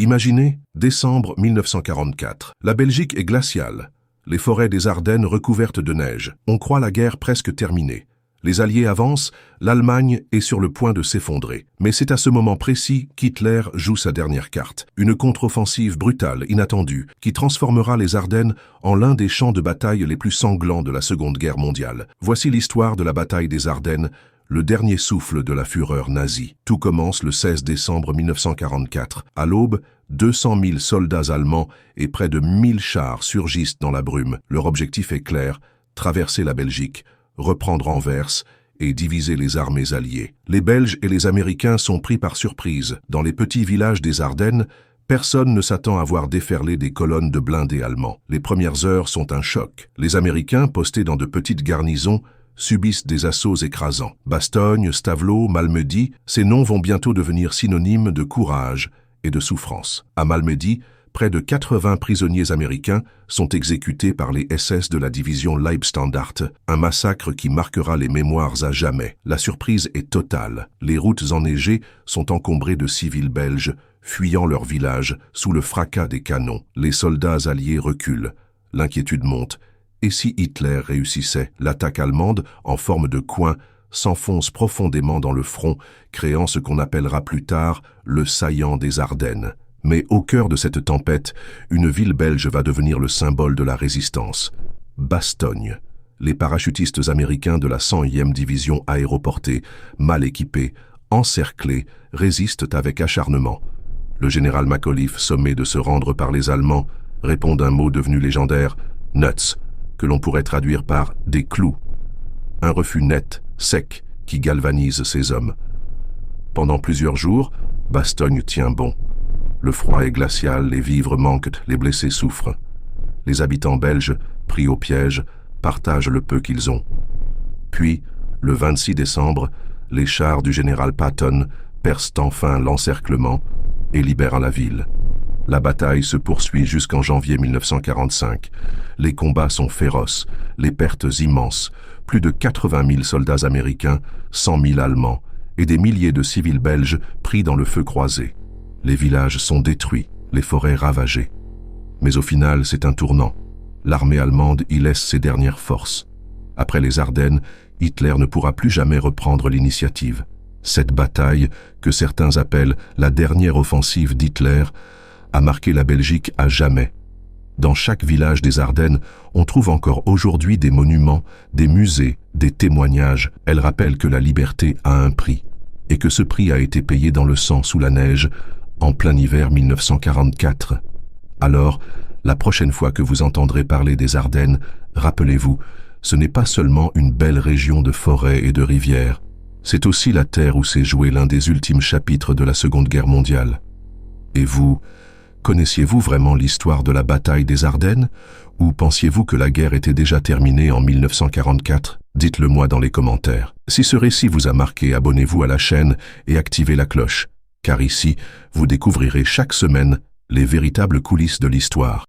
Imaginez, décembre 1944. La Belgique est glaciale. Les forêts des Ardennes recouvertes de neige. On croit la guerre presque terminée. Les Alliés avancent, l'Allemagne est sur le point de s'effondrer. Mais c'est à ce moment précis qu'Hitler joue sa dernière carte. Une contre-offensive brutale, inattendue, qui transformera les Ardennes en l'un des champs de bataille les plus sanglants de la Seconde Guerre mondiale. Voici l'histoire de la bataille des Ardennes, le dernier souffle de la fureur nazie. Tout commence le 16 décembre 1944. À l'aube, 200 000 soldats allemands et près de 1000 chars surgissent dans la brume. Leur objectif est clair, traverser la Belgique, reprendre Anvers et diviser les armées alliées. Les Belges et les Américains sont pris par surprise. Dans les petits villages des Ardennes, personne ne s'attend à voir déferler des colonnes de blindés allemands. Les premières heures sont un choc. Les Américains, postés dans de petites garnisons, subissent des assauts écrasants. Bastogne, Stavelot, Malmedy, ces noms vont bientôt devenir synonymes de courage et de souffrance. À Malmedy, près de 80 prisonniers américains sont exécutés par les SS de la division Leibstandarte, un massacre qui marquera les mémoires à jamais. La surprise est totale. Les routes enneigées sont encombrées de civils belges, fuyant leur village sous le fracas des canons. Les soldats alliés reculent. L'inquiétude monte. Et si Hitler réussissait? L'attaque allemande, en forme de coin, s'enfonce profondément dans le front, créant ce qu'on appellera plus tard le saillant des Ardennes. Mais au cœur de cette tempête, une ville belge va devenir le symbole de la résistance. Bastogne. Les parachutistes américains de la 100e division aéroportée, mal équipés, encerclés, résistent avec acharnement. Le général McAuliffe, sommé de se rendre par les Allemands, répond d'un mot devenu légendaire, « nuts », que l'on pourrait traduire par « des clous ». Un refus net, sec, qui galvanise ces hommes. Pendant plusieurs jours, Bastogne tient bon. Le froid est glacial, les vivres manquent, les blessés souffrent. Les habitants belges, pris au piège, partagent le peu qu'ils ont. Puis, le 26 décembre, les chars du général Patton percent enfin l'encerclement et libèrent la ville. La bataille se poursuit jusqu'en janvier 1945. Les combats sont féroces, les pertes immenses, plus de 80 000 soldats américains, 100 000 Allemands et des milliers de civils belges pris dans le feu croisé. Les villages sont détruits, les forêts ravagées. Mais au final, c'est un tournant. L'armée allemande y laisse ses dernières forces. Après les Ardennes, Hitler ne pourra plus jamais reprendre l'initiative. Cette bataille, que certains appellent la dernière offensive d'Hitler, a marqué la Belgique à jamais. Dans chaque village des Ardennes, on trouve encore aujourd'hui des monuments, des musées, des témoignages. Elle rappelle que la liberté a un prix, et que ce prix a été payé dans le sang sous la neige, en plein hiver 1944. Alors, la prochaine fois que vous entendrez parler des Ardennes, rappelez-vous, ce n'est pas seulement une belle région de forêts et de rivières, c'est aussi la terre où s'est joué l'un des ultimes chapitres de la Seconde Guerre mondiale. Et vous, connaissiez-vous vraiment l'histoire de la bataille des Ardennes, ou pensiez-vous que la guerre était déjà terminée en 1944? Dites-le moi dans les commentaires. Si ce récit vous a marqué, abonnez-vous à la chaîne et activez la cloche. Car ici, vous découvrirez chaque semaine les véritables coulisses de l'histoire.